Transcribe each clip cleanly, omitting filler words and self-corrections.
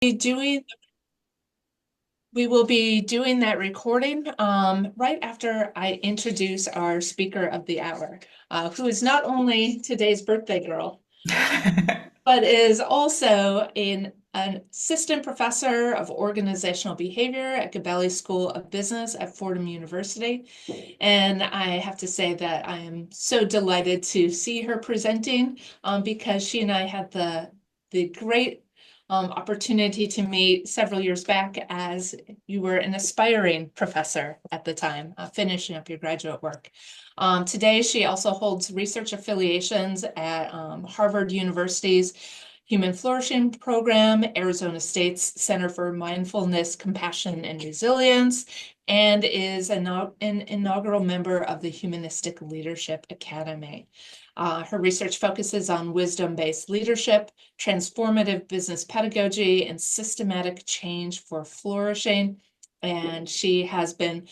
be doing we will be doing that recording right after I introduce our speaker of the hour, who is not only today's birthday girl, but is also an assistant professor of organizational behavior at Gabelli School of Business at Fordham University. And I have to say that I am so delighted to see her presenting because she and I had the great opportunity to meet several years back as you were an aspiring professor at the time, finishing up your graduate work. Today, she also holds research affiliations at Harvard University's Human Flourishing Program, Arizona State's Center for Mindfulness, Compassion, and Resilience, and is an inaugural member of the Humanistic Leadership Academy. Her research focuses on wisdom-based leadership, transformative business pedagogy, and systematic change for flourishing. And she has been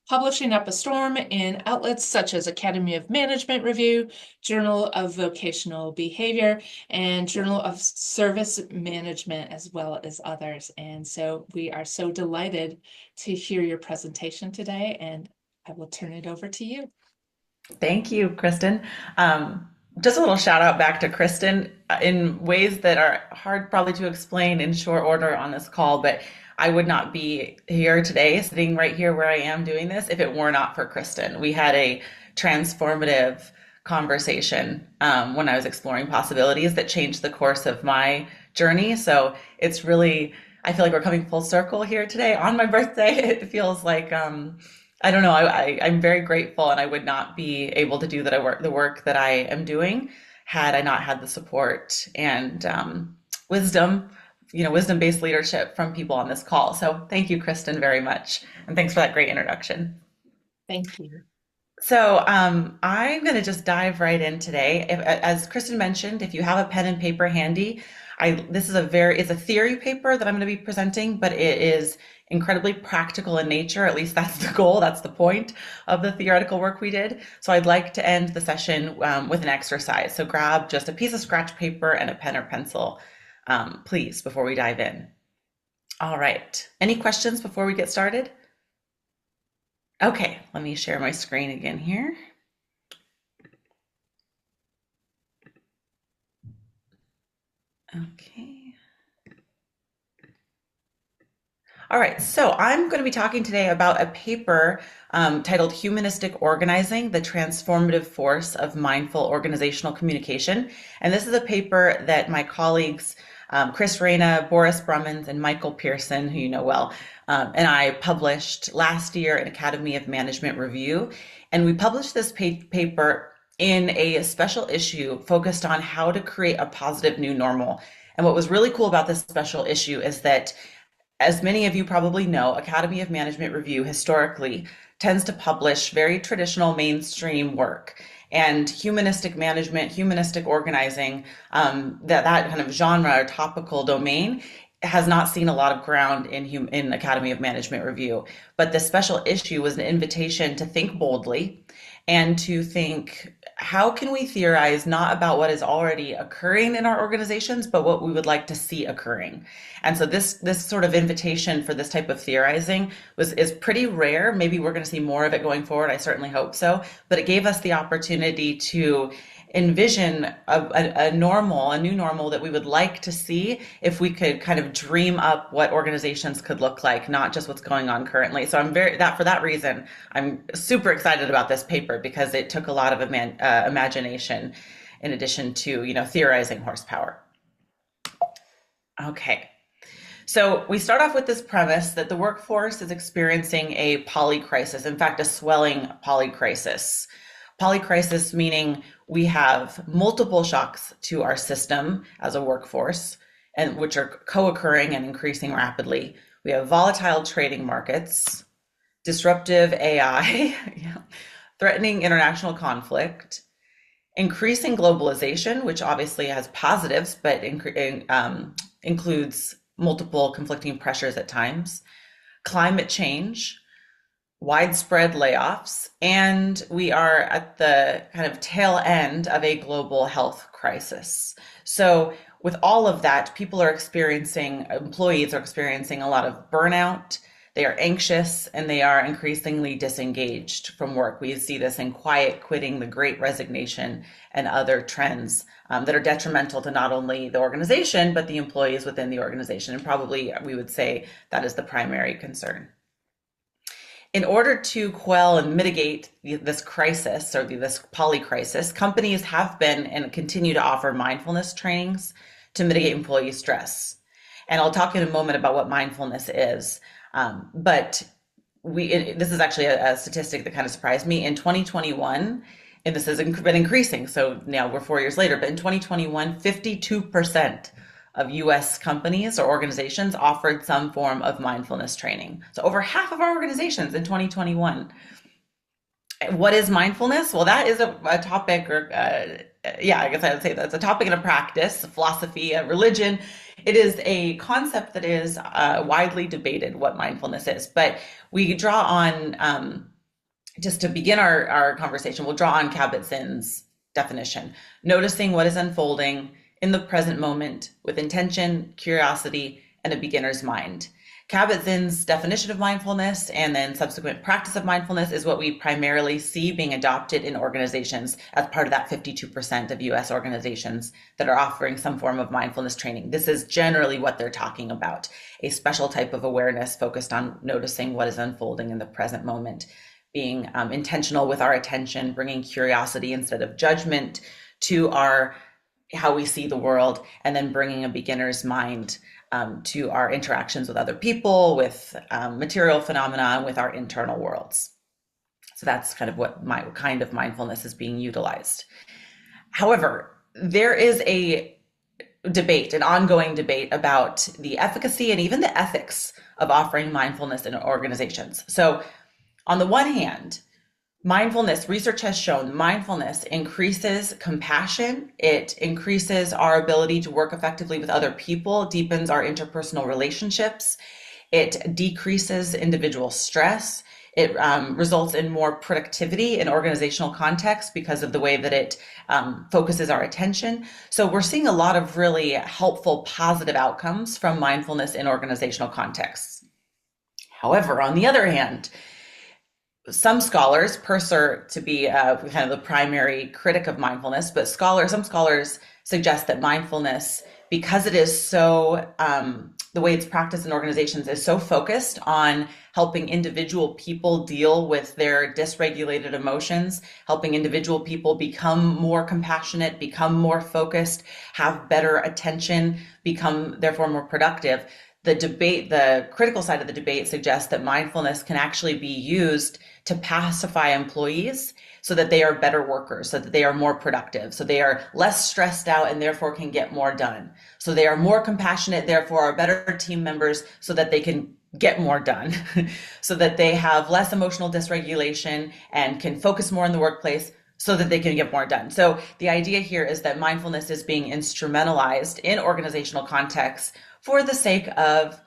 publishing up a storm in outlets such as Academy of Management Review, Journal of Vocational Behavior, and Journal of Service Management, as well as others. And so we are so delighted to hear your presentation today, and I will turn it over to you. Thank you, Kristen. Just a little shout out back to Kristen in ways that are hard probably to explain in short order on this call, but I would not be here today, sitting right here where I am doing this, if it were not for Kristen. We had a transformative conversation when I was exploring possibilities that changed the course of my journey. So it's really, I feel like we're coming full circle here today on my birthday. It feels like I don't know. I'm very grateful, and I would not be able to do the work that I am doing had I not had the support and wisdom, wisdom-based leadership from people on this call. So thank you, Kristen, very much, and thanks for that great introduction. Thank you. So I'm going to just dive right in today. As Kristen mentioned, if you have a pen and paper handy, this is it's a theory paper that I'm going to be presenting, but it is incredibly practical in nature. At least that's the goal. That's the point of the theoretical work we did. So I'd like to end the session with an exercise. So grab just a piece of scratch paper and a pen or pencil, please, before we dive in. All right. Any questions before we get started? Okay, let me share my screen again here. Okay. All right, so I'm going to be talking today about a paper titled Humanistic Organizing, the Transformative Force of Mindful Organizational Communication. And this is a paper that my colleagues, Chris Reyna, Boris Brummans, and Michael Pearson, who you know well, and I published last year in Academy of Management Review. And we published this paper in a special issue focused on how to create a positive new normal. And what was really cool about this special issue is that, as many of you probably know, Academy of Management Review historically tends to publish very traditional mainstream work. And humanistic management, humanistic organizing, that kind of genre or topical domain has not seen a lot of ground in Academy of Management Review. But this special issue was an invitation to think boldly and to think, how can we theorize not about what is already occurring in our organizations, but what we would like to see occurring? And so this sort of invitation for this type of theorizing is pretty rare. Maybe we're going to see more of it going forward. I certainly hope so. But it gave us the opportunity to envision a new normal that we would like to see if we could kind of dream up what organizations could look like, not just what's going on currently. So for that reason, I'm super excited about this paper because it took a lot of imagination in addition to, theorizing horsepower. Okay. So we start off with this premise that the workforce is experiencing a polycrisis, in fact, a swelling polycrisis. Polycrisis meaning we have multiple shocks to our system as a workforce, and which are co-occurring and increasing rapidly. We have volatile trading markets, disruptive AI, threatening international conflict, increasing globalization, which obviously has positives, but includes multiple conflicting pressures at times, climate change, widespread layoffs, and we are at the kind of tail end of a global health crisis. So with all of that, employees are experiencing a lot of burnout. They are anxious and they are increasingly disengaged from work. We see this in quiet quitting, the great resignation, and other trends that are detrimental to not only the organization, but the employees within the organization. And probably we would say that is the primary concern. In order to quell and mitigate this crisis or this polycrisis, companies have been and continue to offer mindfulness trainings to mitigate employee stress. And I'll talk in a moment about what mindfulness is. But this is actually a statistic that kind of surprised me. In 2021, and this has been increasing, so now we're 4 years later, but in 2021, 52% of US companies or organizations offered some form of mindfulness training. So over half of our organizations in 2021. What is mindfulness? Well, that is a topic, or I guess I would say that's a topic and a practice, a philosophy, a religion. It is a concept that is widely debated what mindfulness is. But we draw on, just to begin our conversation, we'll draw on Kabat-Zinn's definition: noticing what is unfolding in the present moment with intention, curiosity, and a beginner's mind. Kabat-Zinn's definition of mindfulness and then subsequent practice of mindfulness is what we primarily see being adopted in organizations as part of that 52% of US organizations that are offering some form of mindfulness training. This is generally what they're talking about: a special type of awareness focused on noticing what is unfolding in the present moment, being intentional with our attention, bringing curiosity instead of judgment to how we see the world, and then bringing a beginner's mind to our interactions with other people, with material phenomena, with our internal worlds. So that's kind of what kind of mindfulness is being utilized. However, there is an ongoing debate about the efficacy and even the ethics of offering mindfulness in organizations. So on the one hand, research has shown mindfulness increases compassion. It increases our ability to work effectively with other people, deepens our interpersonal relationships. It decreases individual stress. It results in more productivity in organizational context because of the way that it focuses our attention. So we're seeing a lot of really helpful, positive outcomes from mindfulness in organizational contexts. However, on the other hand, some scholars, Purser to be kind of the primary critic of mindfulness, but some scholars suggest that mindfulness, because it is so, the way it's practiced in organizations is so focused on helping individual people deal with their dysregulated emotions, helping individual people become more compassionate, become more focused, have better attention, become therefore more productive. The critical side of the debate suggests that mindfulness can actually be used to pacify employees so that they are better workers, so that they are more productive, so they are less stressed out and therefore can get more done. So they are more compassionate, therefore are better team members so that they can get more done, so that they have less emotional dysregulation and can focus more in the workplace so that they can get more done. So the idea here is that mindfulness is being instrumentalized in organizational contexts for the sake of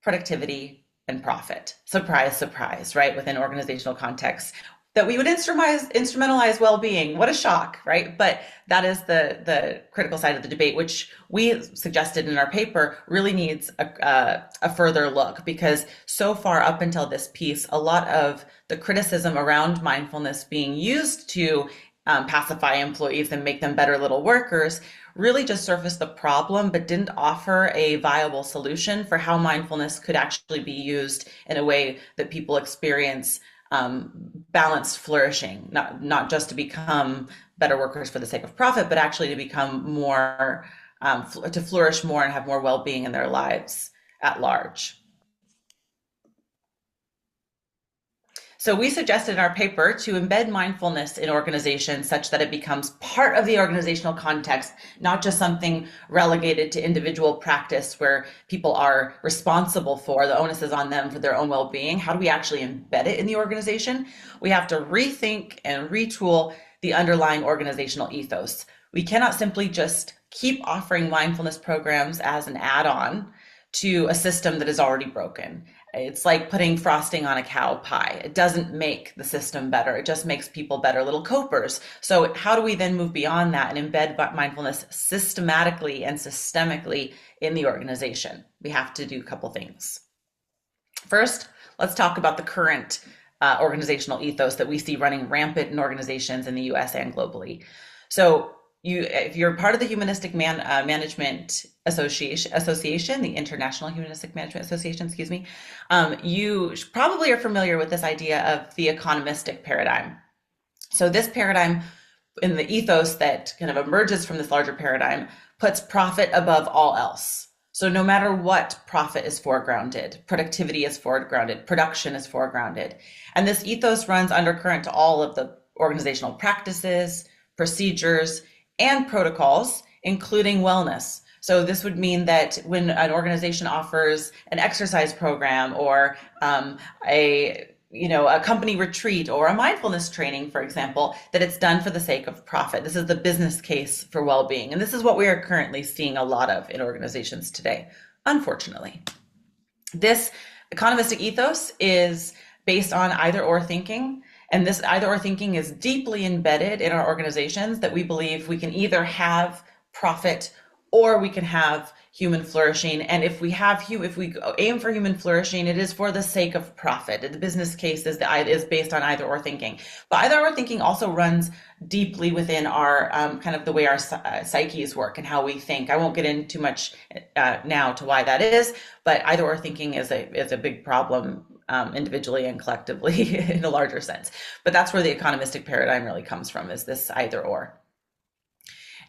productivity and profit. Surprise, surprise, right? Within organizational contexts, that we would instrumentalize well-being. What a shock, right? But that is the critical side of the debate, which we suggested in our paper really needs a further look, because so far up until this piece, a lot of the criticism around mindfulness being used to pacify employees and make them better little workers really just surfaced the problem, but didn't offer a viable solution for how mindfulness could actually be used in a way that people experience balanced flourishing, not just to become better workers for the sake of profit, but actually to become more, to flourish more and have more well-being in their lives at large. So we suggested in our paper to embed mindfulness in organizations such that it becomes part of the organizational context, not just something relegated to individual practice where people are responsible for, the onus is on them for their own well-being. How do we actually embed it in the organization? We have to rethink and retool the underlying organizational ethos. We cannot simply just keep offering mindfulness programs as an add-on to a system that is already broken. It's like putting frosting on a cow pie. It doesn't make the system better. It just makes people better little copers. So how do we then move beyond that and embed mindfulness systematically and systemically in the organization? We have to do a couple things. First, let's talk about the current organizational ethos that we see running rampant in organizations in the US and globally. So if you're part of the Humanistic Management Association, the International Humanistic Management Association, excuse me, you probably are familiar with this idea of the economistic paradigm. So this paradigm, in the ethos that kind of emerges from this larger paradigm, puts profit above all else. So no matter what, profit is foregrounded, productivity is foregrounded, production is foregrounded. And this ethos runs undercurrent to all of the organizational practices, procedures, and protocols, including wellness. So this would mean that when an organization offers an exercise program or a company retreat or a mindfulness training, for example, that it's done for the sake of profit. This is the business case for well-being. And this is what we are currently seeing a lot of in organizations today, unfortunately. This economistic ethos is based on either or thinking. And this either or thinking is deeply embedded in our organizations, that we believe we can either have profit or we can have human flourishing. And if we aim for human flourishing, it is for the sake of profit. The business case is based on either or thinking. But either or thinking also runs deeply within our kind of the way our psyches work and how we think. I won't get into too much now to why that is, but either or thinking is a big problem individually and collectively in a larger sense. But that's where the economistic paradigm really comes from, is this either or.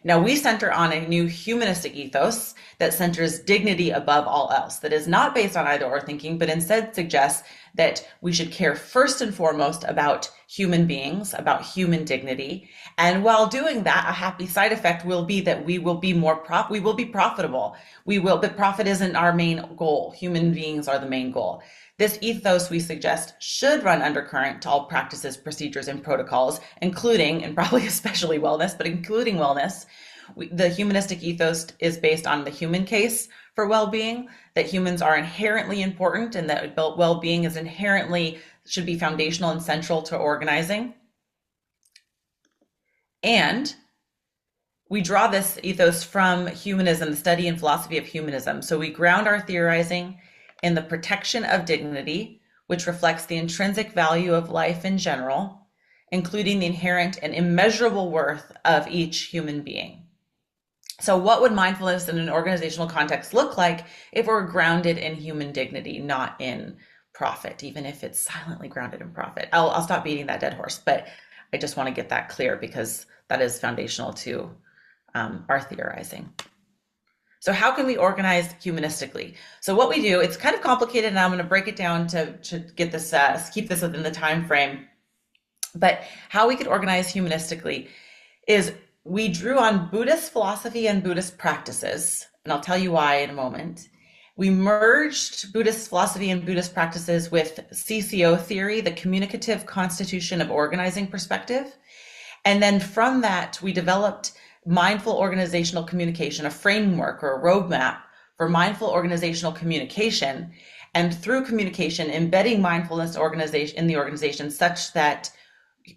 Now, we center on a new humanistic ethos that centers dignity above all else, that is not based on either or thinking, but instead suggests that we should care first and foremost about human beings, about human dignity. And while doing that, a happy side effect will be that we will be profitable. But profit isn't our main goal. Human beings are the main goal. This ethos, we suggest, should run undercurrent to all practices, procedures, and protocols, including, and probably especially wellness, but including wellness. The humanistic ethos is based on the human case for well-being, that humans are inherently important and that well-being should be foundational and central to organizing. And we draw this ethos from humanism, the study and philosophy of humanism. So we ground our theorizing in the protection of dignity, which reflects the intrinsic value of life in general, including the inherent and immeasurable worth of each human being. So what would mindfulness in an organizational context look like if we're grounded in human dignity, not in profit, even if it's silently grounded in profit? I'll stop beating that dead horse, but I just want to get that clear because that is foundational to our theorizing. So how can we organize humanistically? So what we do, it's kind of complicated, and I'm going to break it down to get this, keep this within the time frame. But how we could organize humanistically is we drew on Buddhist philosophy and Buddhist practices, and I'll tell you why in a moment. We merged Buddhist philosophy and Buddhist practices with CCO theory, the communicative constitution of organizing perspective. And then from that, we developed mindful organizational communication, a framework or a roadmap for mindful organizational communication. And through communication, embedding mindfulness in the organization such that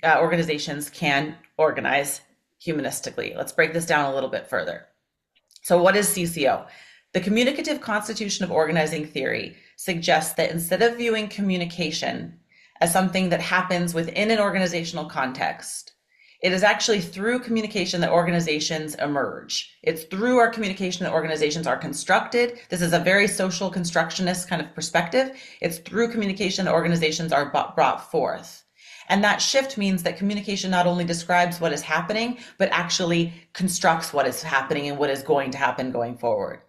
organizations can organize humanistically. Let's break this down a little bit further. So what is CCO? The communicative constitution of organizing theory suggests that instead of viewing communication as something that happens within an organizational context, it is actually through communication that organizations emerge. It's through our communication that organizations are constructed. This is a very social constructionist kind of perspective. It's through communication that organizations are brought forth. And that shift means that communication not only describes what is happening, but actually constructs what is happening and what is going to happen going forward.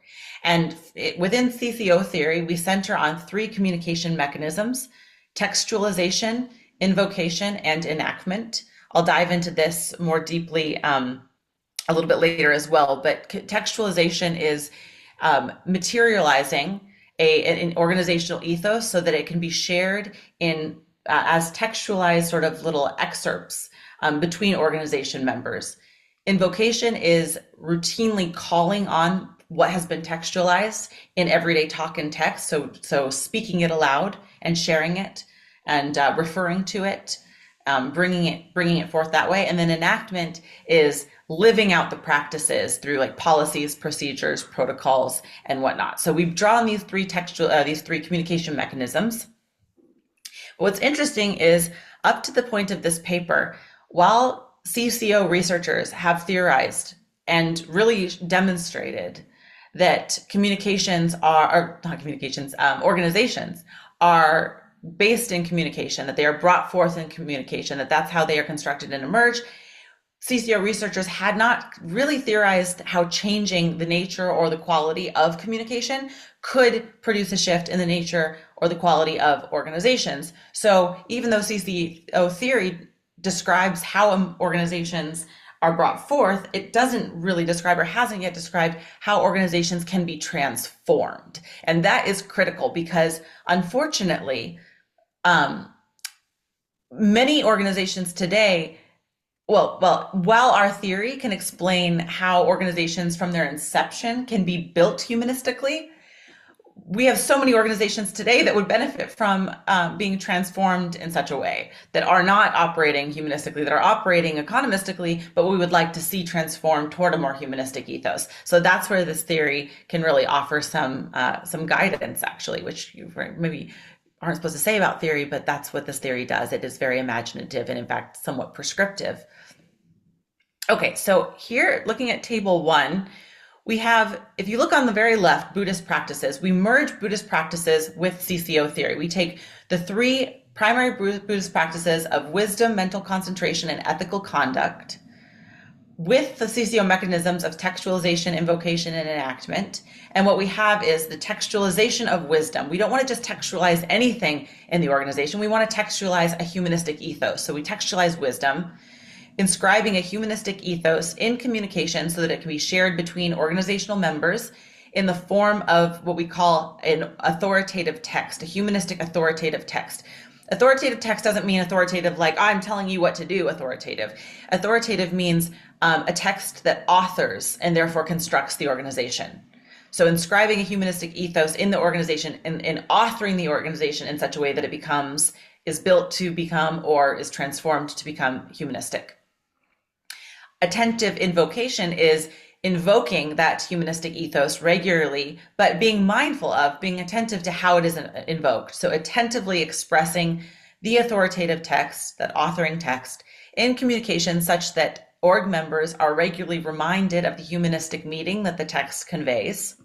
And within CCO theory, we center on 3 communication mechanisms: textualization, invocation, and enactment. I'll dive into this more deeply a little bit later as well, but textualization is materializing an organizational ethos so that it can be shared in as textualized sort of little excerpts between organization members. Invocation is routinely calling on what has been textualized in everyday talk and text. So speaking it aloud and sharing it and referring to it, bringing it forth that way. And then enactment is living out the practices through like policies, procedures, protocols, and whatnot. So we've drawn these three communication mechanisms. What's interesting is up to the point of this paper, while CCO researchers have theorized and really demonstrated that organizations are based in communication, that they are brought forth in communication, that's how they are constructed and emerge. CCO researchers had not really theorized how changing the nature or the quality of communication could produce a shift in the nature or the quality of organizations. So even though CCO theory describes how organizations are brought forth, it doesn't really describe or hasn't yet described how organizations can be transformed. And that is critical because unfortunately, many organizations today, while our theory can explain how organizations from their inception can be built humanistically, we have so many organizations today that would benefit from being transformed in such a way that are not operating humanistically, that are operating economistically, but we would like to see transformed toward a more humanistic ethos. So that's where this theory can really offer some guidance, actually, which you maybe aren't supposed to say about theory, but that's what this theory does. It is very imaginative and in fact somewhat prescriptive. Okay, so here looking at table 1, we have, if you look on the very left, Buddhist practices. We merge Buddhist practices with CCO theory. We take the 3 primary Buddhist practices of wisdom, mental concentration, and ethical conduct with the CCO mechanisms of textualization, invocation, and enactment. And what we have is the textualization of wisdom. We don't want to just textualize anything in the organization. We want to textualize a humanistic ethos. So we textualize wisdom, inscribing a humanistic ethos in communication so that it can be shared between organizational members in the form of what we call an authoritative text, a humanistic authoritative text. Authoritative text doesn't mean authoritative like I'm telling you what to do authoritative. Authoritative means a text that authors and therefore constructs the organization. So inscribing a humanistic ethos in the organization and authoring the organization in such a way that it is built to become or is transformed to become humanistic. Attentive invocation is invoking that humanistic ethos regularly, but being mindful of, being attentive to how it is invoked. So attentively expressing the authoritative text, that authoring text, in communication such that org members are regularly reminded of the humanistic meaning that the text conveys.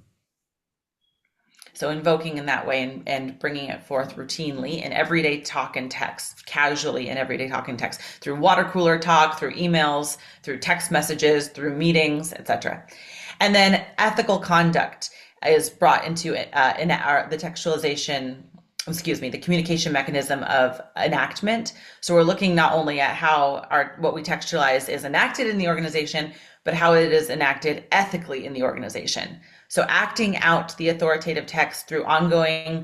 So invoking in that way and bringing it forth routinely in everyday talk and text, casually in everyday talk and text, through water cooler talk, through emails, through text messages, through meetings, etc. And then ethical conduct is brought into the textualization, the communication mechanism of enactment. So we're looking not only at how what we textualize is enacted in the organization, but how it is enacted ethically in the organization. So acting out the authoritative text through the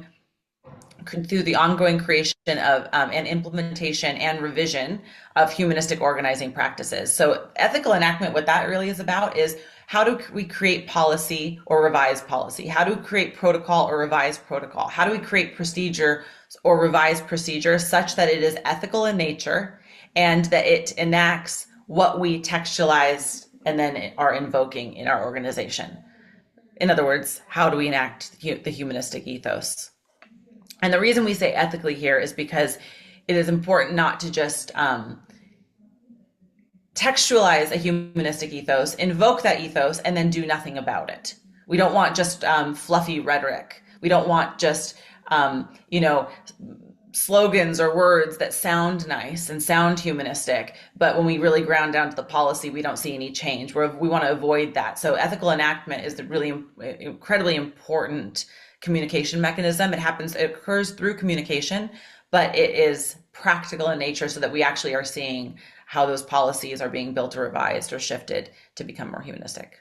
ongoing creation of and implementation and revision of humanistic organizing practices. So ethical enactment, what that really is about is how do we create policy or revise policy? How do we create protocol or revise protocol? How do we create procedure or revise procedure such that it is ethical in nature and that it enacts what we textualize and then are invoking in our organization? In other words, how do we enact the humanistic ethos? And the reason we say ethically here is because it is important not to just textualize a humanistic ethos, invoke that ethos, and then do nothing about it. We don't want just fluffy rhetoric. We don't want just, slogans or words that sound nice and sound humanistic, but when we really ground down to the policy, we don't see any change. We want to avoid that. So ethical enactment is the really incredibly important communication mechanism. It occurs through communication, but it is practical in nature so that we actually are seeing how those policies are being built or revised or shifted to become more humanistic.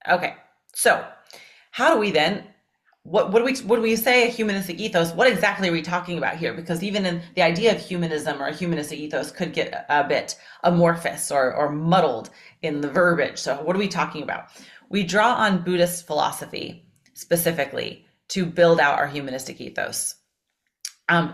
Okay, so how do we then what do we say a humanistic ethos? What exactly are we talking about here? Because even in the idea of humanism or a humanistic ethos could get a bit amorphous or muddled in the verbiage. So what are we talking about? we draw on Buddhist philosophy specifically to build out our humanistic ethos.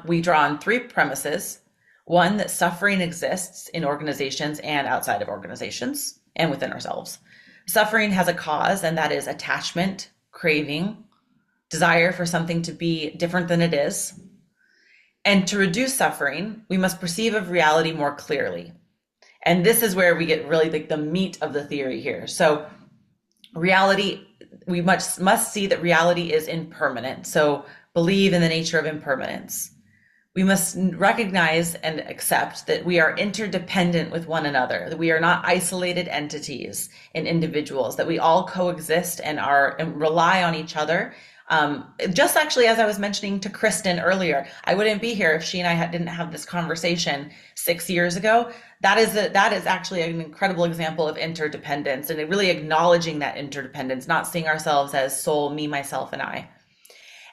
We draw on three premises. One, that suffering exists in organizations and outside of organizations and within ourselves. Suffering has a cause, and that is attachment, craving, desire for something to be different than it is. And to reduce suffering, we must perceive of reality more clearly. And this is where we get really the meat of the theory here. So reality, we must see that reality is impermanent. So believe in the nature of impermanence. We must recognize and accept that we are interdependent with one another, that we are not isolated entities and individuals, that we all coexist and rely on each other. Just actually, as I was mentioning to Kristen earlier, I wouldn't be here if she and I didn't have this conversation 6 years ago. That is actually an incredible example of interdependence, and really acknowledging that interdependence, not seeing ourselves as soul, me, myself, and I.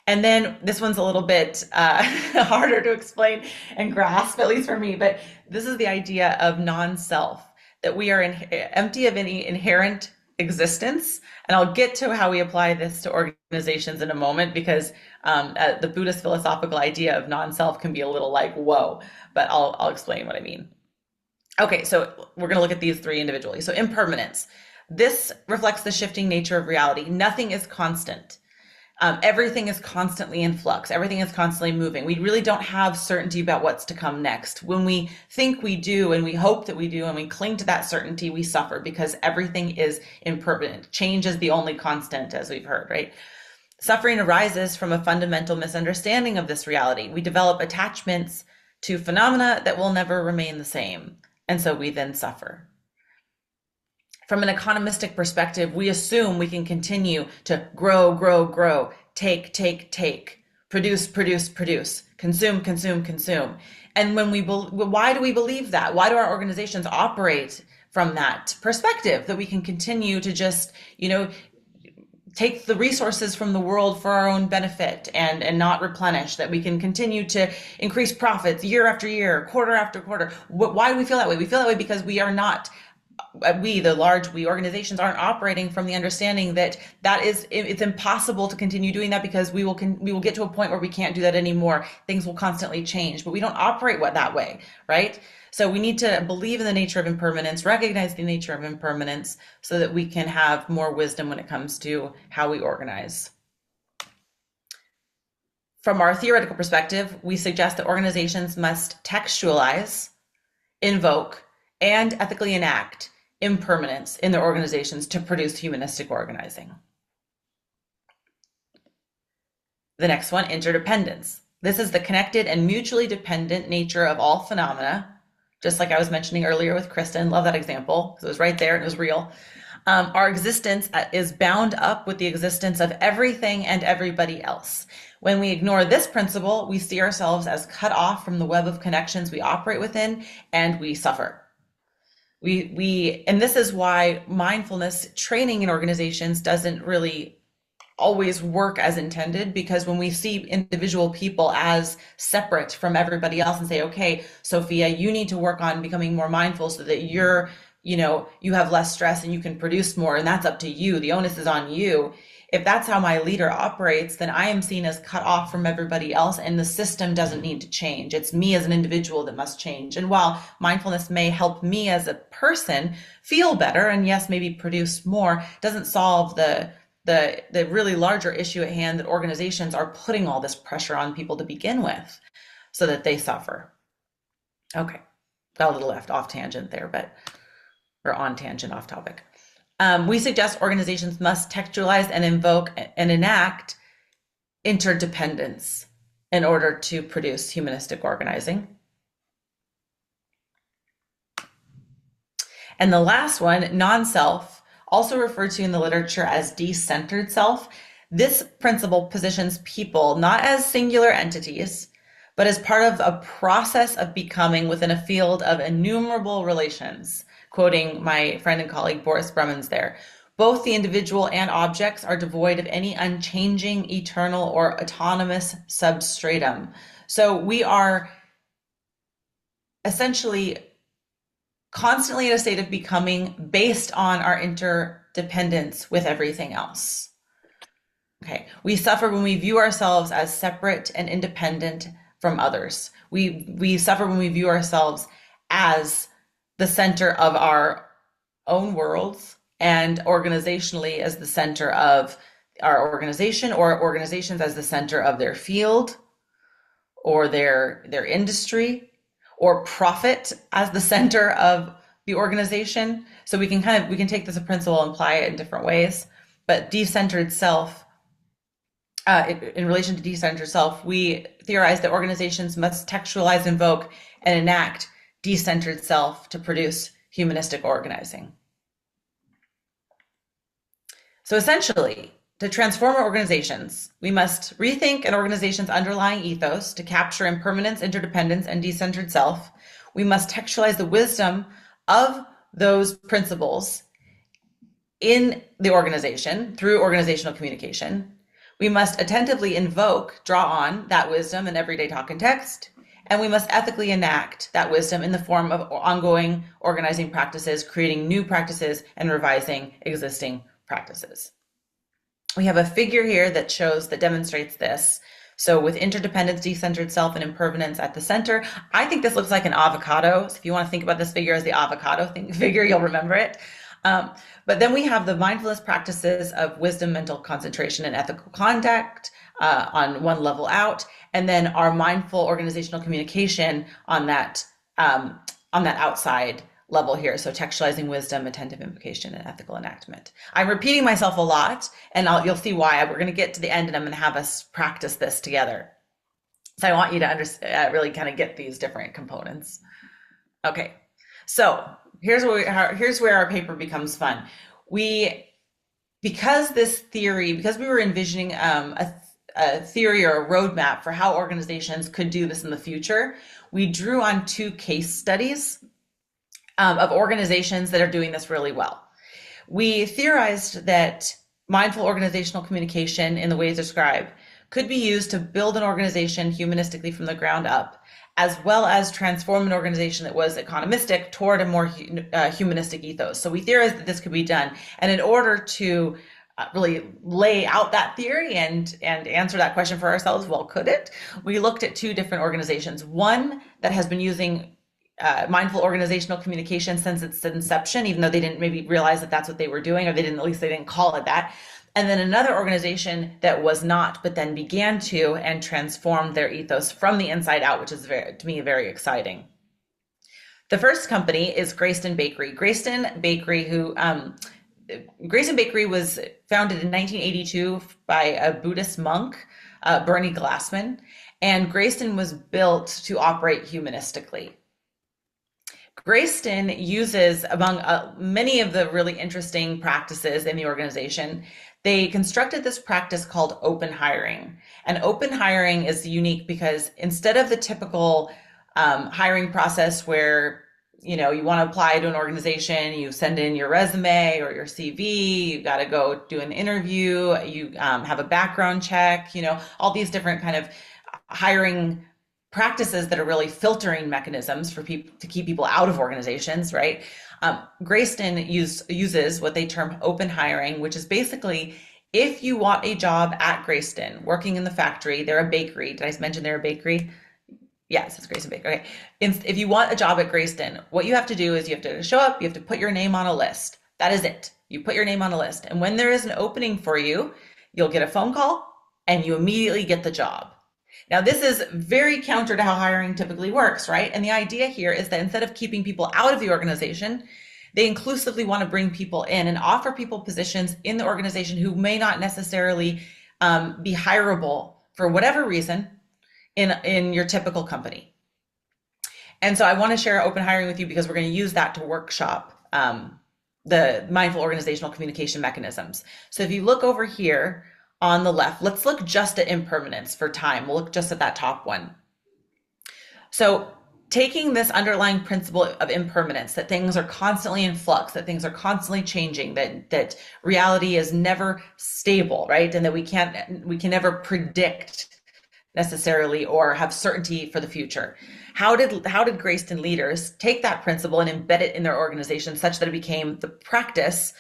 And then this one's a little bit harder to explain and grasp, at least for me, but this is the idea of non-self, that we are empty of any inherent existence. And I'll get to how we apply this to organizations in a moment, because the Buddhist philosophical idea of non-self can be a little like, whoa, but I'll explain what I mean. Okay, so we're going to look at these three individually. So impermanence. This reflects the shifting nature of reality. Nothing is constant. Everything is constantly in flux. Everything is constantly moving. We really don't have certainty about what's to come next. When we think we do, and we hope that we do, and we cling to that certainty, we suffer, because everything is impermanent. Change is the only constant, as we've heard, right? Suffering arises from a fundamental misunderstanding of this reality. We develop attachments to phenomena that will never remain the same, and so we then suffer. From an economistic perspective, we assume we can continue to grow, take, produce, consume. And why do we believe that? Why do our organizations operate from that perspective, that we can continue to just, take the resources from the world for our own benefit and not replenish, that we can continue to increase profits year after year, quarter after quarter? Why do we feel that way? We feel that way because we are not we organizations aren't operating from the understanding that it's impossible to continue doing that, because we will get to a point where we can't do that anymore. Things will constantly change, but we don't operate that way, right? So we need to believe in the nature of impermanence, recognize the nature of impermanence, so that we can have more wisdom when it comes to how we organize. From our theoretical perspective, we suggest that organizations must textualize, invoke, and ethically enact impermanence in their organizations to produce humanistic organizing. The next one, interdependence. This is the connected and mutually dependent nature of all phenomena, just like I was mentioning earlier with Kristen. Love that example, because it was right there and it was real. Our existence is bound up with the existence of everything and everybody else. When we ignore this principle, we see ourselves as cut off from the web of connections we operate within, and we suffer. And this is why mindfulness training in organizations doesn't really always work as intended, because when we see individual people as separate from everybody else and say, okay, Sophia, you need to work on becoming more mindful so that you have less stress and you can produce more, and that's up to you. The onus is on you. If that's how my leader operates, then I am seen as cut off from everybody else, and the system doesn't need to change. It's me as an individual that must change. And while mindfulness may help me as a person feel better, and yes, maybe produce more, doesn't solve the really larger issue at hand, that organizations are putting all this pressure on people to begin with so that they suffer. Okay, got a little left off tangent there, or on tangent, off topic. We suggest organizations must textualize and invoke and enact interdependence in order to produce humanistic organizing. And the last one, non-self, also referred to in the literature as de-centered self. This principle positions people not as singular entities, but as part of a process of becoming within a field of innumerable relations. Quoting my friend and colleague Boris Brumans there, both the individual and objects are devoid of any unchanging, eternal, or autonomous substratum. So we are essentially constantly in a state of becoming based on our interdependence with everything else. Okay, we suffer when we view ourselves as separate and independent from others. We suffer when we view ourselves as the center of our own worlds and organizationally as the center of our organization, or organizations as the center of their field or their industry, or profit as the center of the organization. So we can take this a principle and apply it in different ways. But decentered self, in relation to decentered self, we theorize that organizations must textualize, invoke, and enact decentered self to produce humanistic organizing. So essentially, to transform our organizations, we must rethink an organization's underlying ethos to capture impermanence, interdependence, and decentered self. We must textualize the wisdom of those principles in the organization through organizational communication. We must attentively invoke, draw on that wisdom in everyday talk and text, and we must ethically enact that wisdom in the form of ongoing organizing practices, creating new practices, and revising existing practices. We have a figure here that demonstrates this. So with interdependence, decentered self, and impermanence at the center, I think this looks like an avocado. So if you want to think about this figure as the avocado figure, you'll remember it. But then we have the mindfulness practices of wisdom, mental concentration, and ethical conduct on one level out, and then our mindful organizational communication on that outside level here. So textualizing wisdom, attentive invocation, and ethical enactment. I'm repeating myself a lot, and you'll see why. We're going to get to the end, and I'm going to have us practice this together. So I want you to really kind of get these different components. Okay, so here's where our paper becomes fun. Because we were envisioning a theory or a roadmap for how organizations could do this in the future, we drew on 2 case studies of organizations that are doing this really well. We theorized that mindful organizational communication in the ways described could be used to build an organization humanistically from the ground up, as well as transform an organization that was economistic toward a more humanistic ethos. So we theorized that this could be done. And in order to really lay out that theory and answer that question for ourselves, well, could it? We looked at 2 different organizations. One that has been using mindful organizational communication since its inception, even though they didn't maybe realize that that's what they were doing, or they didn't call it that. And then another organization that was not, but then began to and transformed their ethos from the inside out, which is to me very exciting. The first company is Grayston Bakery. Grayston Bakery was founded in 1982 by a Buddhist monk, Bernie Glassman, and Grayston was built to operate humanistically. Grayston uses, among many of the really interesting practices in the organization, they constructed this practice called open hiring. And open hiring is unique because instead of the typical hiring process where you want to apply to an organization, you send in your resume or your CV, you got to go do an interview, you have a background check, all these different kind of hiring practices that are really filtering mechanisms for people to keep people out of organizations, right? Grayston uses what they term open hiring, which is basically if you want a job at Grayston, working in the factory, they're a bakery. Did I mention they're a bakery? Yes, it's Grayston Bakery. Okay. If you want a job at Grayston, what you have to do is you have to show up, you have to put your name on a list. That is it. You put your name on a list. And when there is an opening for you, you'll get a phone call and you immediately get the job. Now, this is very counter to how hiring typically works, right? And the idea here is that instead of keeping people out of the organization, they inclusively want to bring people in and offer people positions in the organization who may not necessarily be hireable for whatever reason in your typical company. And so I want to share open hiring with you because we're going to use that to workshop the mindful organizational communication mechanisms. So if you look over here, on the left, let's look just at impermanence for time. We'll look just at that top one. So taking this underlying principle of impermanence, that things are constantly in flux, that things are constantly changing, that reality is never stable, right? And that we can never predict necessarily or have certainty for the future. How did Grayston leaders take that principle and embed it in their organization such that it became the practice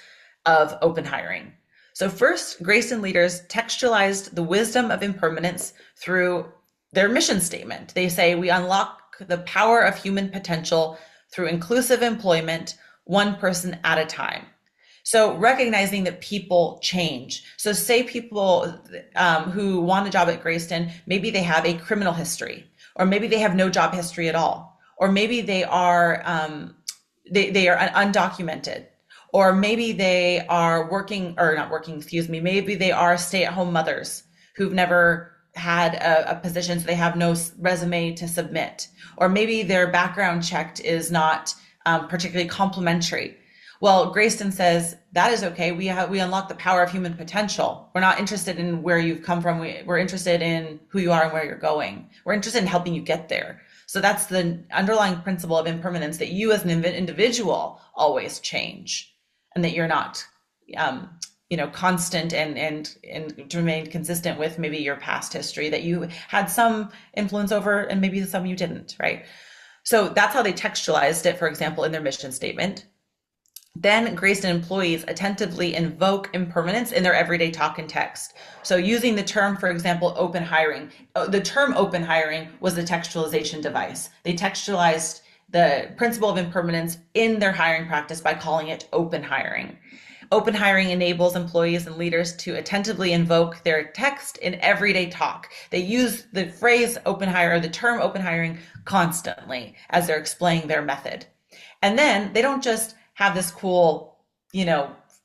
of open hiring. So first, Grayston leaders textualized the wisdom of impermanence through their mission statement. They say, we unlock the power of human potential through inclusive employment, one person at a time. So recognizing that people change. So say people who want a job at Grayston, maybe they have a criminal history, or maybe they have no job history at all, or maybe they are they are undocumented, or maybe they are working or not working, excuse me, maybe they are stay-at-home mothers who've never had a position, so they have no resume to submit, or maybe their background checked is not particularly complimentary. Well, Grayston says that is okay. We unlock the power of human potential. We're not interested in where you've come from. We're interested in who you are and where you're going. We're interested in helping you get there. So that's the underlying principle of impermanence, that you as an individual always change, and that you're not, constant and to remain consistent with maybe your past history that you had some influence over, and maybe some you didn't, right? So that's how they textualized it, for example, in their mission statement. Then Grayston employees attentively invoke impermanence in their everyday talk and text. So using the term, for example, open hiring. The term open hiring was the textualization device. They textualized the principle of impermanence in their hiring practice by calling it open hiring. Open hiring enables employees and leaders to attentively invoke their text in everyday talk. They use the phrase open hire, or the term open hiring, constantly as they're explaining their method. And then they don't just have this cool,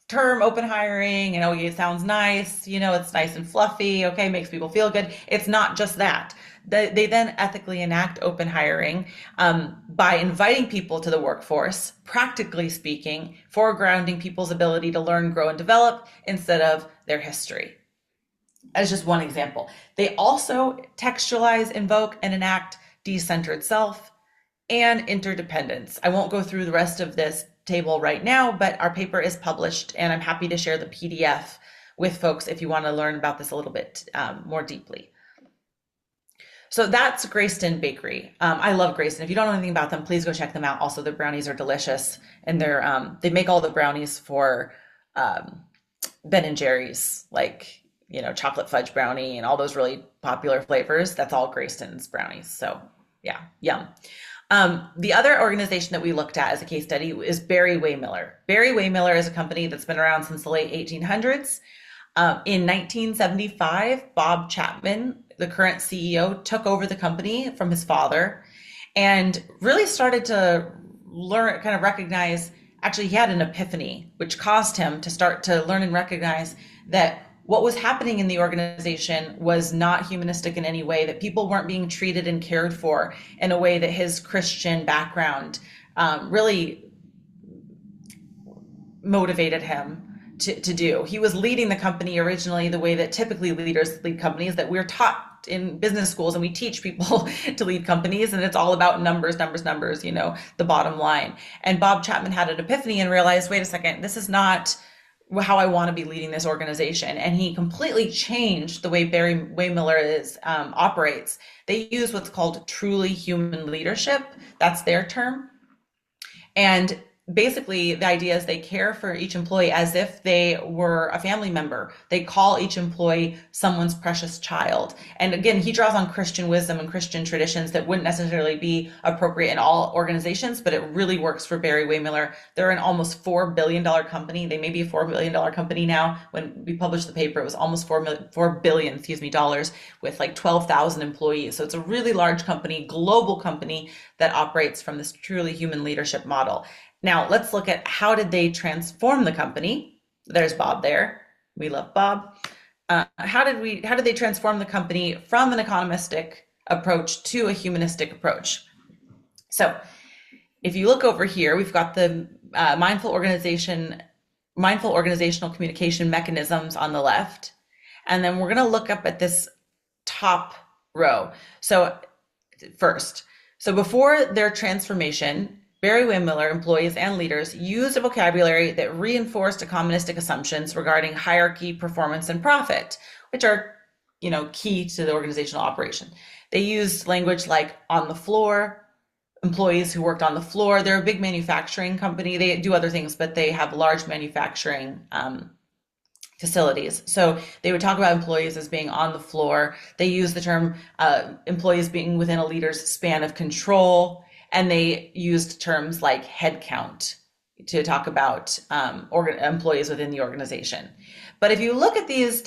term open hiring, it sounds nice, it's nice and fluffy, okay, makes people feel good. It's not just that. They then ethically enact open hiring by inviting people to the workforce, practically speaking, foregrounding people's ability to learn, grow, and develop instead of their history. As just one example. They also textualize, invoke, and enact decentered self and interdependence. I won't go through the rest of this table right now, but our paper is published, and I'm happy to share the PDF with folks if you want to learn about this a little bit more deeply. So that's Grayston Bakery. I love Grayston. If you don't know anything about them, please go check them out. Also, their brownies are delicious, and they make all the brownies for Ben and Jerry's, like chocolate fudge brownie and all those really popular flavors. That's all Grayston's brownies. So yeah, yum. The other organization that we looked at as a case study is Barry-Wehmiller. Barry-Wehmiller is a company that's been around since the late 1800s. In 1975, Bob Chapman, the current CEO, took over the company from his father and really started to recognize, actually he had an epiphany, which caused him to start to learn and recognize that what was happening in the organization was not humanistic in any way, that people weren't being treated and cared for in a way that his Christian background really motivated him to do. He was leading the company originally the way that typically leaders lead companies, that we're taught in business schools, and we teach people to lead companies, and it's all about numbers, the bottom line. And Bob Chapman had an epiphany and realized, wait a second, this is not how I want to be leading this organization. And he completely changed the way Barry-Wehmiller operates. They use what's called truly human leadership. That's their term. And basically the idea is they care for each employee as if they were a family member. They call each employee someone's precious child. And again, he draws on Christian wisdom and Christian traditions that wouldn't necessarily be appropriate in all organizations, but it really works for Barry-Wehmiller. They're an almost $4 billion company. They may be a $4 billion company now. When we published the paper, it was almost $4 billion dollars with like 12,000 employees. So it's a really large company, global company that operates from this truly human leadership model. Now let's look at how did they transform the company. There's Bob there. We love Bob. How did they transform the company from an economistic approach to a humanistic approach? So if you look over here, we've got the mindful organizational communication mechanisms on the left. And then we're going to look up at this top row. So before their transformation, Barry-Wehmiller employees and leaders used a vocabulary that reinforced economistic assumptions regarding hierarchy, performance, and profit, which are, key to the organizational operation. They used language like on the floor, employees who worked on the floor. They're a big manufacturing company. They do other things, but they have large manufacturing facilities. So they would talk about employees as being on the floor. They use the term employees being within a leader's span of control, and they used terms like headcount to talk about employees within the organization. But if you look at these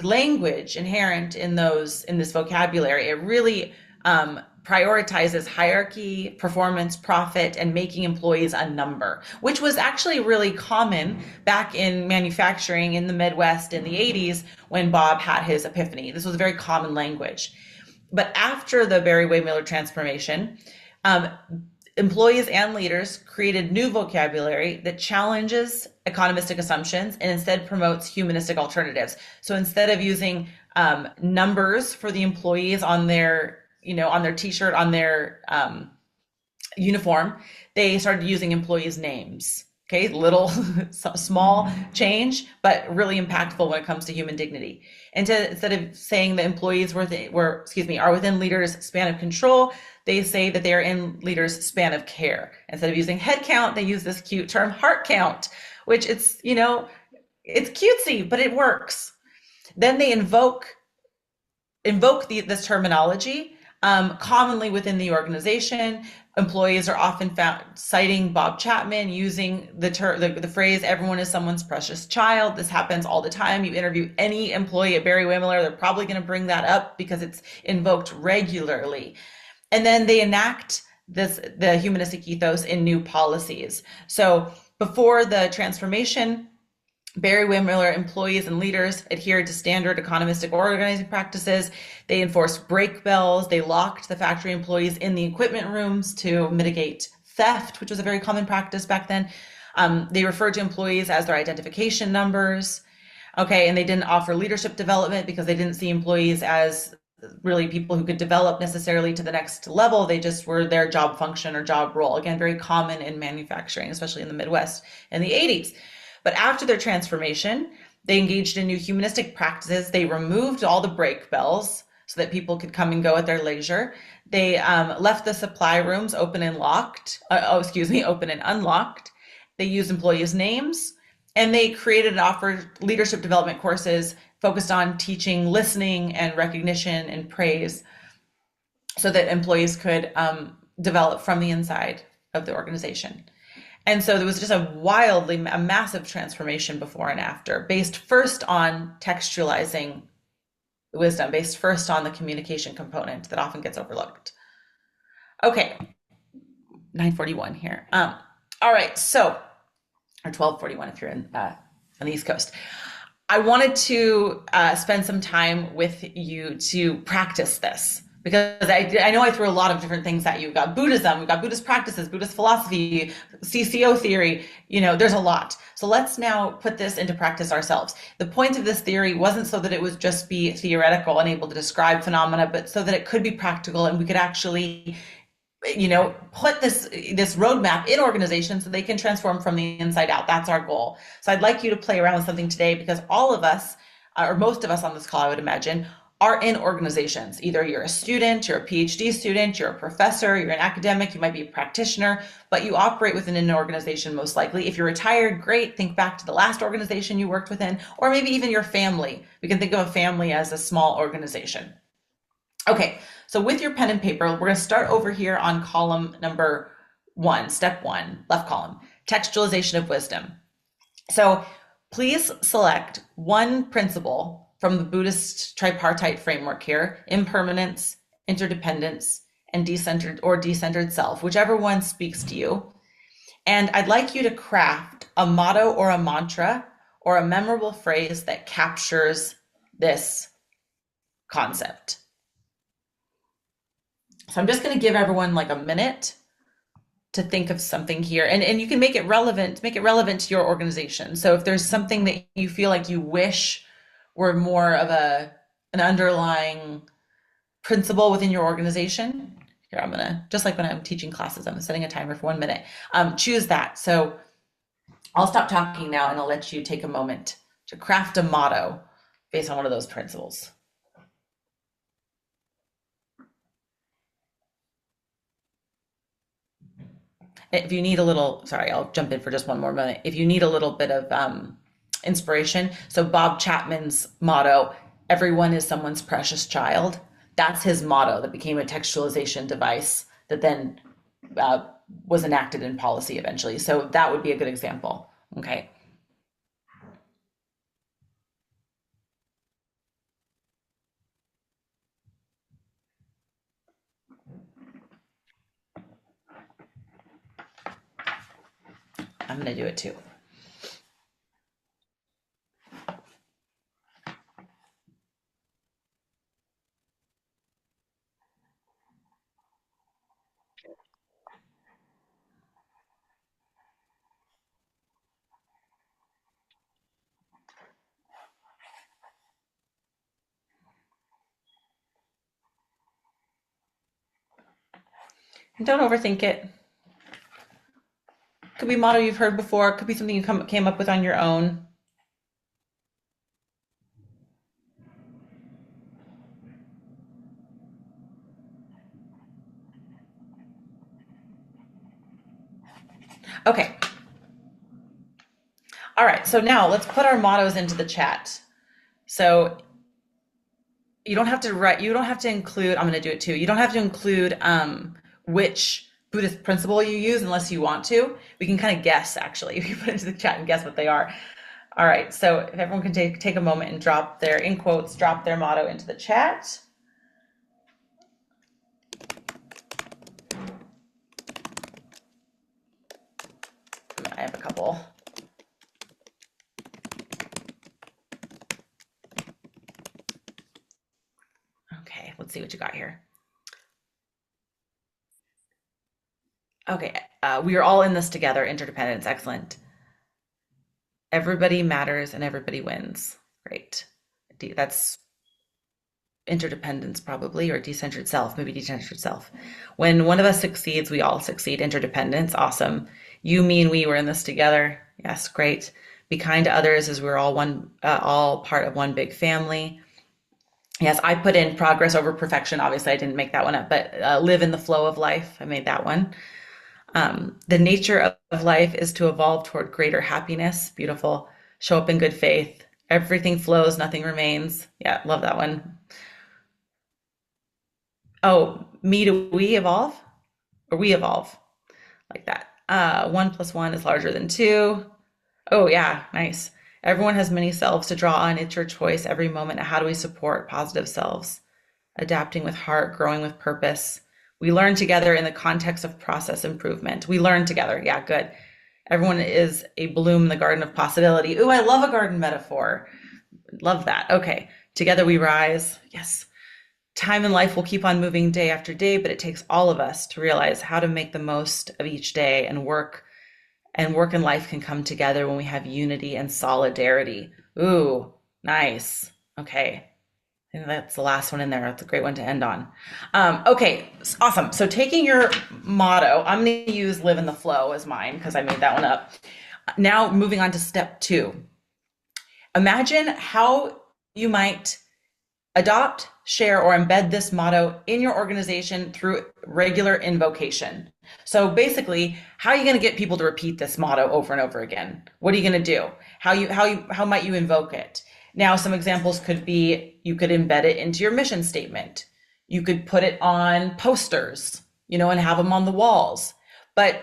language inherent in this vocabulary, it really prioritizes hierarchy, performance, profit, and making employees a number, which was actually really common back in manufacturing in the Midwest in the 80s when Bob had his epiphany. This was a very common language. But after the Barry-Wehmiller transformation, employees and leaders created new vocabulary that challenges economistic assumptions and instead promotes humanistic alternatives. So instead of using numbers for the employees on their t-shirt, on their uniform, they started using employees' names. Okay, little small change, but really impactful when it comes to human dignity. And instead of saying that employees are within leaders' span of control, they say that they are in leaders' span of care. Instead of using head count, they use this cute term heart count, which it's cutesy, but it works. Then they invoke this terminology commonly within the organization. Employees are often found citing Bob Chapman, using the phrase "everyone is someone's precious child." This happens all the time. You interview any employee at Barry-Wehmiller, they're probably going to bring that up because it's invoked regularly. And then they enact the humanistic ethos in new policies. So before the transformation, Barry-Wehmiller employees and leaders adhered to standard economistic organizing practices. They enforced break bells. They locked the factory employees in the equipment rooms to mitigate theft, which was a very common practice back then. They referred to employees as their identification numbers. Okay, and they didn't offer leadership development because they didn't see employees as really people who could develop necessarily to the next level. They just were their job function or job role. Again, very common in manufacturing, especially in the Midwest in the 80s. But after their transformation, they engaged in new humanistic practices. They removed all the break bells so that people could come and go at their leisure. They left the supply rooms open and unlocked. They used employees' names, and they created and offered leadership development courses focused on teaching listening and recognition and praise so that employees could develop from the inside of the organization. And so there was just a massive transformation before and after, based first on textualizing wisdom, based first on the communication component that often gets overlooked. Okay, 9:41 here. All right, so, or 12:41 if you're on the East Coast. I wanted to spend some time with you to practice this, because I know I threw a lot of different things at you. We've got Buddhism, we've got Buddhist practices, Buddhist philosophy, CCO theory, there's a lot. So let's now put this into practice ourselves. The point of this theory wasn't so that it would just be theoretical and able to describe phenomena, but so that it could be practical and we could actually put this roadmap in organizations so they can transform from the inside out. That's our goal. So I'd like you to play around with something today, because all of us, or most of us on this call, I would imagine, are in organizations. Either you're a student, you're a PhD student, you're a professor, you're an academic, you might be a practitioner, but you operate within an organization most likely. If you're retired, great, think back to the last organization you worked within, or maybe even your family. We can think of a family as a small organization. Okay, so with your pen and paper, we're going to start over here on column number 1, step 1, left column, textualization of wisdom. So please select one principle from the Buddhist tripartite framework here: impermanence, interdependence, and decentered self, whichever one speaks to you. And I'd like you to craft a motto or a mantra or a memorable phrase that captures this concept. So I'm just going to give everyone like a minute to think of something here, and you can make it relevant to your organization. So if there's something that you feel like you wish were more of an underlying principle within your organization, here I'm gonna, just like when I'm teaching classes, I'm setting a timer for 1 minute. Choose that. So I'll stop talking now and I'll let you take a moment to craft a motto based on one of those principles. if you need a little, sorry, I'll jump in for just one more minute. If you need a little bit of inspiration, so Bob Chapman's motto, everyone is someone's precious child, that's his motto that became a textualization device that then uh, was enacted in policy eventually. So that would be a good example. Okay. I'm going to do it too. And don't overthink it. Could be a motto you've heard before. Could be something you came up with on your own. Okay. All right. So now let's put our mottos into the chat. So you don't have to write, you don't have to include, I'm going to do it too. You don't have to include which Buddhist principle you use unless you want to. We can kind of guess actually. If you put it into the chat and guess what they are. All right. So if everyone can take a moment and drop their, in quotes, drop their motto into the chat. I have a couple. Okay, let's see what you got here. Okay, we are all in this together. Interdependence, excellent. Everybody matters and everybody wins. Great. That's interdependence probably, or decentered self, maybe decentered self. When one of us succeeds, we all succeed. Interdependence, awesome. You, me, and we were in this together. Yes, great. Be kind to others as we're all one, all part of one big family. Yes, I put in progress over perfection. Obviously, I didn't make that one up, but live in the flow of life. I made that one. The nature of life is to evolve toward greater happiness. Beautiful. Show up in good faith. Everything flows, nothing remains. Yeah, love that one. Oh, me to we evolve? Or we evolve? Like that. 1 + 1 is larger than 2. Oh, yeah, nice. Everyone has many selves to draw on. It's your choice every moment. How do we support positive selves? Adapting with heart, growing with purpose. We learn together in the context of process improvement. We learn together. Yeah, good. Everyone is a bloom in the garden of possibility. Ooh, I love a garden metaphor. Love that. Okay. Together we rise. Yes. Time in life will keep on moving day after day, but it takes all of us to realize how to make the most of each day, and work and life can come together when we have unity and solidarity. Ooh, nice. Okay. I think that's the last one in there. That's a great one to end on. Okay, awesome. So taking your motto, I'm going to use live in the flow as mine because I made that one up. Now moving on to step 2. Imagine how you might adopt, share, or embed this motto in your organization through regular invocation. So basically, how are you going to get people to repeat this motto over and over again? What are you going to do? How might you invoke it? Now, some examples could be you could embed it into your mission statement. You could put it on posters, and have them on the walls. But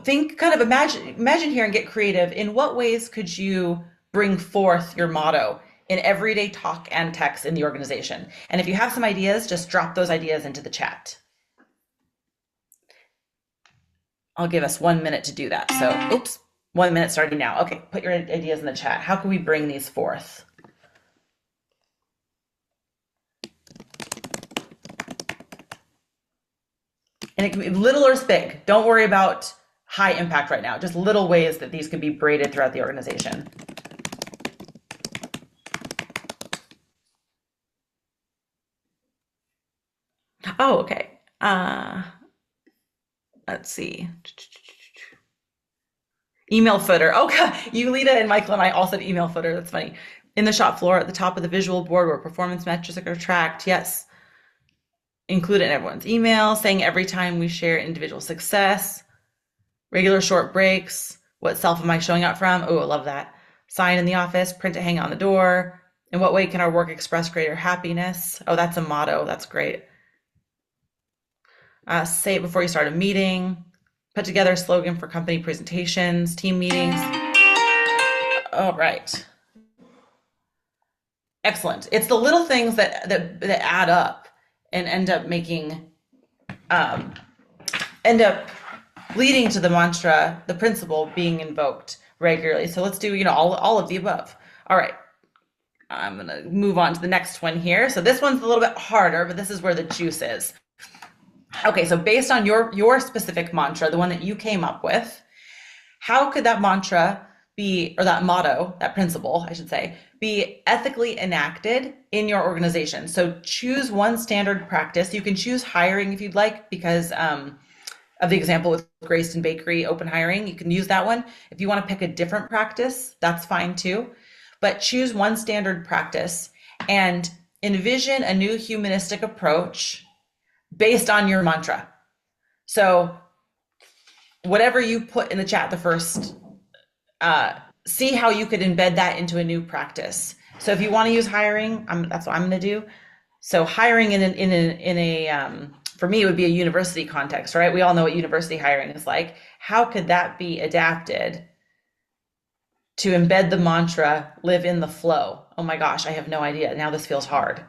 think, kind of imagine here and get creative. In what ways could you bring forth your motto in everyday talk and text in the organization? And if you have some ideas, just drop those ideas into the chat. I'll give us 1 minute to do that. So, oops, 1 minute starting now. Okay, put your ideas in the chat. How can we bring these forth? And it can be little or big. Don't worry about high impact right now. Just little ways that these can be braided throughout the organization. Oh, okay. Let's see. Email footer. Oh, God. You, Lita, and Michael and I all said email footer. That's funny. In the shop floor at the top of the visual board where performance metrics are tracked. Yes. Include it in everyone's email, saying every time we share individual success. Regular short breaks. What self am I showing up from? Oh, I love that. Sign in the office, print it, hang on the door. In what way can our work express greater happiness? Oh, that's a motto. That's great. Say it before you start a meeting. Put together a slogan for company presentations, team meetings. All right. Excellent. It's the little things that add up and um, end up leading to the mantra, the principle being invoked regularly. So let's do, all of the above. All right. I'm going to move on to the next one here. So this one's a little bit harder, but this is where the juice is. Okay, so based on your specific mantra, the one that you came up with, how could that mantra be, or that motto, that principle, I should say, be ethically enacted in your organization? So choose one standard practice. You can choose hiring if you'd like, because of the example with Grayston Bakery open hiring, you can use that one. If you want to pick a different practice, that's fine too. But choose one standard practice and envision a new humanistic approach based on your mantra. So whatever you put in the chat, the first, see how you could embed that into a new practice. So if you want to use hiring, that's what I'm going to do. So hiring in a for me, it would be a university context, right? We all know what university hiring is like. How could that be adapted to embed the mantra, live in the flow? Oh my gosh, I have no idea. Now this feels hard.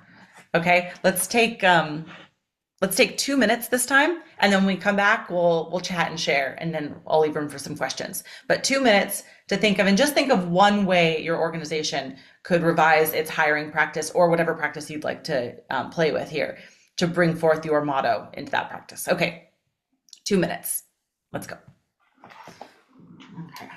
Okay, let's take 2 minutes this time, and then when we come back, we'll chat and share, and then I'll leave room for some questions. But 2 minutes to think of, and just think of one way your organization could revise its hiring practice or whatever practice you'd like to play with here to bring forth your motto into that practice. Okay, 2 minutes. Let's go. Okay.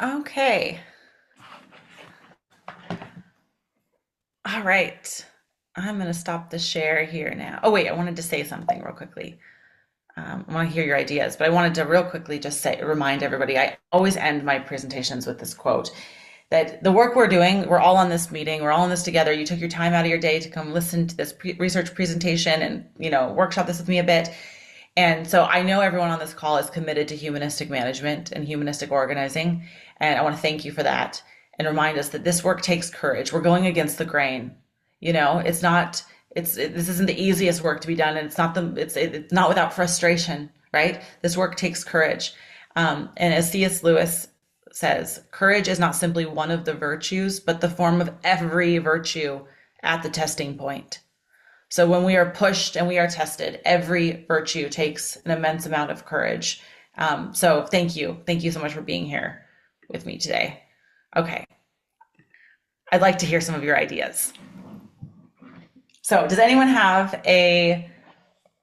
Okay. All right. I'm going to stop the share here now. Oh, wait, I wanted to say something real quickly. I want to hear your ideas, but I wanted to real quickly just remind everybody, I always end my presentations with this quote that the work we're doing, we're all on this meeting, we're all in this together. You took your time out of your day to come listen to this research presentation and, workshop this with me a bit. And so I know everyone on this call is committed to humanistic management and humanistic organizing. And I want to thank you for that and remind us that this work takes courage. We're going against the grain. It's not, this isn't the easiest work to be done. And it's not without frustration, right? This work takes courage. And as C.S. Lewis says, courage is not simply one of the virtues, but the form of every virtue at the testing point. So when we are pushed and we are tested, every virtue takes an immense amount of courage. So thank you. Thank you so much for being here with me today. Okay. I'd like to hear some of your ideas. So does anyone have a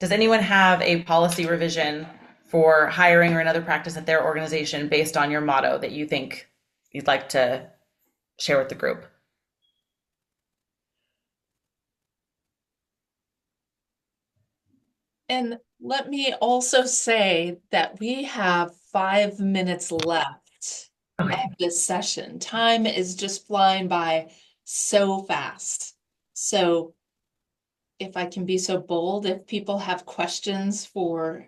Does anyone have a policy revision for hiring or another practice at their organization based on your motto that you think you'd like to share with the group? And let me also say that we have 5 minutes left of Okay. this session. Time is just flying by so fast. So if I can be so bold, if people have questions for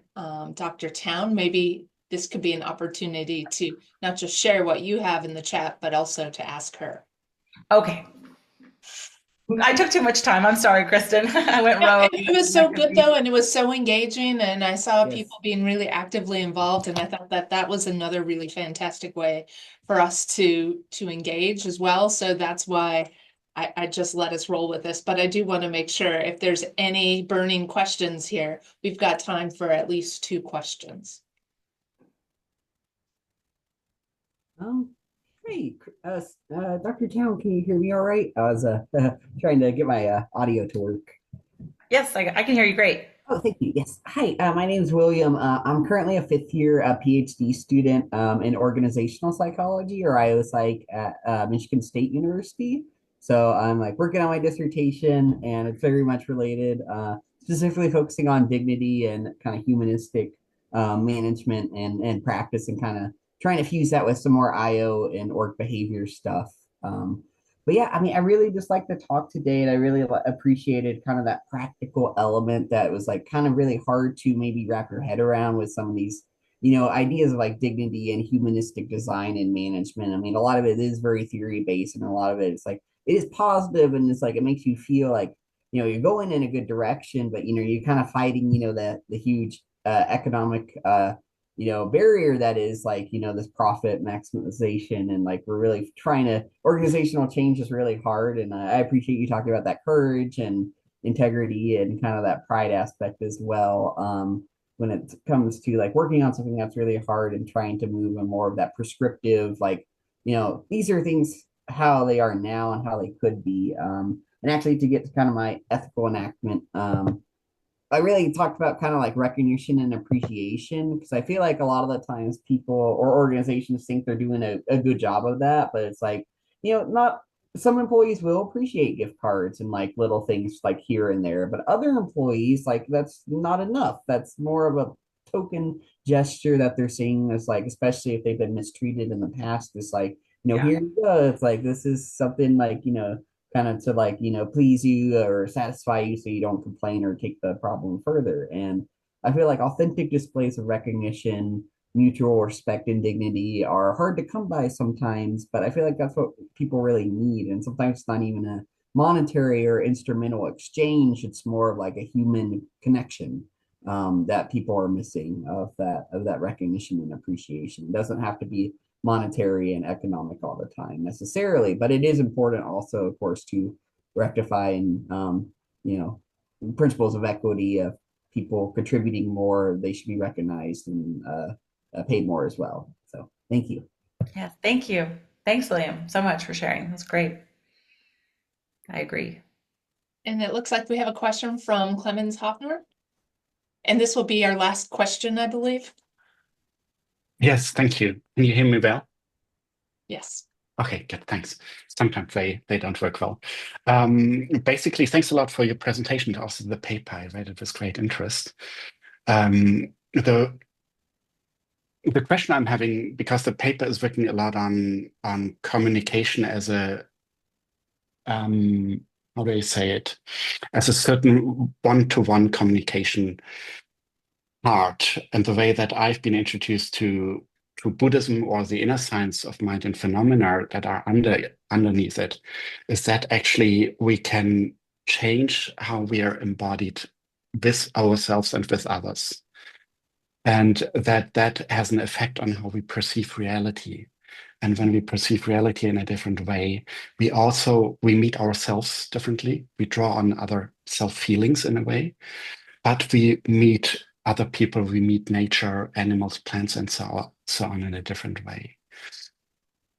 Dr. Town, maybe this could be an opportunity to not just share what you have in the chat, but also to ask her. Okay. I took too much time. I'm sorry, Kristen. I went No, rogue. it was That so could good be. though, and it was so engaging, and I saw Yes. people being really actively involved, and I thought that that was another really fantastic way for us to engage as well. So that's why I just let us roll with this. But I do want to make sure if there's any burning questions here, we've got time for at least 2 questions. Um, hey, Dr. Town, can you hear me all right? I was trying to get my audio to work. Yes, I can hear you great. Oh, thank you. Yes. Hi, my name is William. I'm currently a fifth year PhD student in organizational psychology, or IO Psych, at Michigan State University. So I'm like working on my dissertation, and it's very much related, specifically focusing on dignity and kind of humanistic management and practice, and kind of trying to fuse that with some more IO and org behavior stuff. But yeah, I mean, I really just like to talk today, and I really appreciated kind of that practical element that was like kind of really hard to maybe wrap your head around with some of these, ideas of like dignity and humanistic design and management. I mean, a lot of it is very theory based, and a lot of it is like it is positive, and it's like it makes you feel like you're going in a good direction, but you're kind of fighting the huge economic barrier that is like this profit maximization, and like we're really trying to organizational change is really hard, and I appreciate you talking about that courage and integrity and kind of that pride aspect as well, when it comes to like working on something that's really hard and trying to move in more of that prescriptive, like these are things how they are now and how they could be, and actually to get to kind of my ethical enactment, I really talked about kind of like recognition and appreciation, because I feel like a lot of the times people or organizations think they're doing a good job of that, but it's like, not some employees will appreciate gift cards and like little things like here and there, but other employees, like that's not enough. That's more of a token gesture that they're seeing as like, especially if they've been mistreated in the past, it's like, Yeah. here you go. It's like this is something like, kind of to like please you or satisfy you so you don't complain or take the problem further. And I feel like authentic displays of recognition, mutual respect, and dignity are hard to come by sometimes, but I feel like that's what people really need. And sometimes it's not even a monetary or instrumental exchange, it's more of like a human connection, that people are missing, of that recognition and appreciation. It doesn't have to be monetary and economic all the time necessarily, but it is important also, of course, to rectify and you know principles of equity of people contributing more. They should be recognized and paid more as well. So thank you. Yeah. Thank you. Thanks, William, so much for sharing. That's great. I agree. And it looks like we have a question from Clemens Hoffner. And this will be our last question, I believe. Yes, thank you. Can you hear me well? Yes. Okay, good, thanks. Sometimes they don't work well. Basically, thanks a lot for your presentation, also the paper. I read it with great interest. The question I'm having, because the paper is written a lot on communication as a how do I say it? As a certain one-to-one communication part, and the way that I've been introduced to Buddhism or the inner science of mind and phenomena that are underneath it is that actually we can change how we are embodied with ourselves and with others, and that has an effect on how we perceive reality. And when we perceive reality in a different way, we meet ourselves differently. We draw on other self feelings in a way, but we meet other people, we meet nature, animals, plants, and so on in a different way.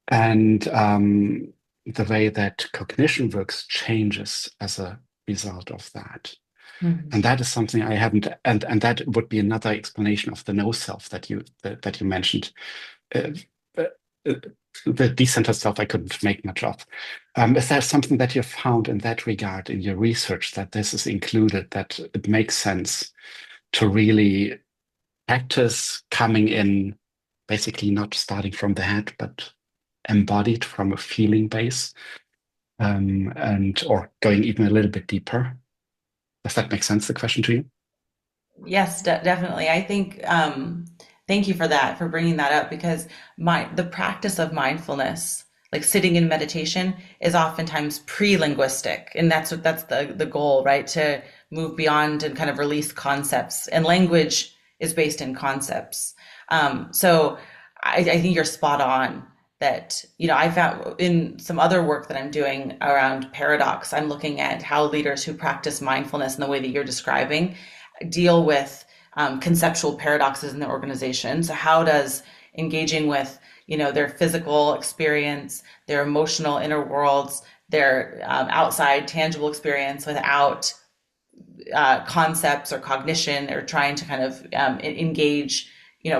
And the way that cognition works changes as a result of that. Mhm. And that is something I haven't, and that would be another explanation of the no self that you mentioned. Uh, uh, uh, the decentered self I couldn't make much of. Is there something that you found in that regard in your research that this is included, that it makes sense to really practice coming in, basically not starting from the head, but embodied from a feeling base, and or going even a little bit deeper? Does that make sense, the question to you? Yes, definitely. I think thank you for that, for bringing that up, because the practice of mindfulness, like sitting in meditation, is oftentimes pre-linguistic, and that's the goal, right? To move beyond and kind of release concepts. And language is based in concepts. So I think you're spot on that, I found in some other work that I'm doing around paradox, I'm looking at how leaders who practice mindfulness in the way that you're describing deal with conceptual paradoxes in the organization. So how does engaging with, their physical experience, their emotional inner worlds, their outside tangible experience without concepts or cognition, or trying to kind of engage,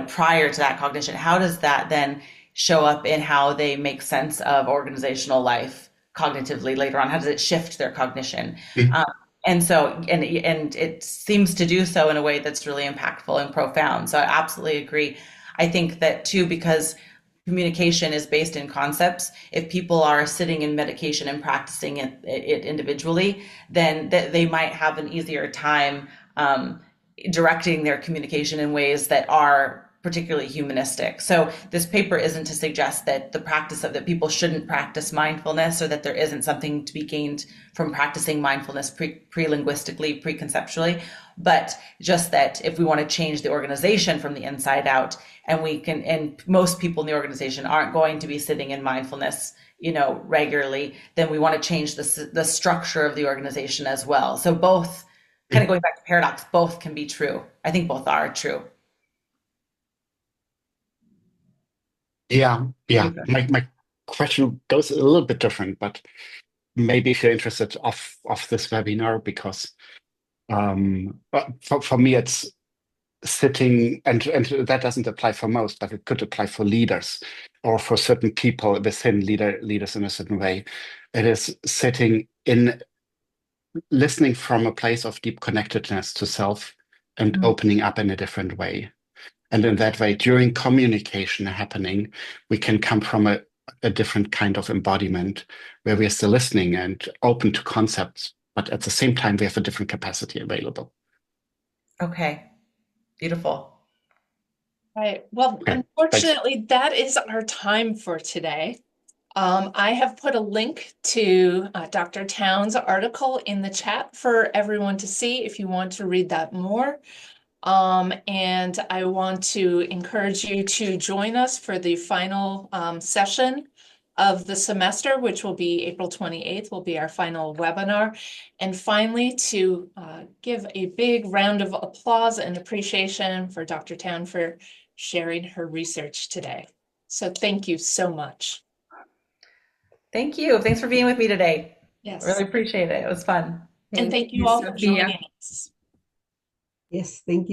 prior to that cognition, how does that then show up in how they make sense of organizational life cognitively later on? How does it shift their cognition? Mm. Um, and so, and it seems to do so in a way that's really impactful and profound. So I absolutely agree. I think that too, because communication is based in concepts. If people are sitting in meditation and practicing it individually, then they might have an easier time directing their communication in ways that are particularly humanistic. So this paper isn't to suggest that that people shouldn't practice mindfulness, or that there isn't something to be gained from practicing mindfulness pre-linguistically, pre-conceptually, but just that if we want to change the organization from the inside out, and most people in the organization aren't going to be sitting in mindfulness, regularly, then we want to change the structure of the organization as well. So both, kind of going back to paradox, both can be true. I think both are true. Yeah, yeah. Okay. My question goes a little bit different, but maybe if you're interested of this webinar, because for me it's sitting, and that doesn't apply for most, but it could apply for leaders or for certain people within leaders in a certain way. It is sitting in, listening from a place of deep connectedness to self and opening up in a different way. And in that way, during communication happening, we can come from a different kind of embodiment where we are still listening and open to concepts, but at the same time, we have a different capacity available. Okay. Beautiful. Right. Well, Okay, thanks. unfortunately, that is our time for today. I have put a link to Dr. Town's article in the chat for everyone to see if you want to read that more. And I want to encourage you to join us for the final session of the semester, which will be April 28th, will be our final webinar. And finally, to give a big round of applause and appreciation for Dr. Town for sharing her research today. So thank you so much. Thank you. Thanks for being with me today. I really Yes. appreciate it. It was fun. And Thank thank you you, all for Sophia. joining us. Yes, thank you.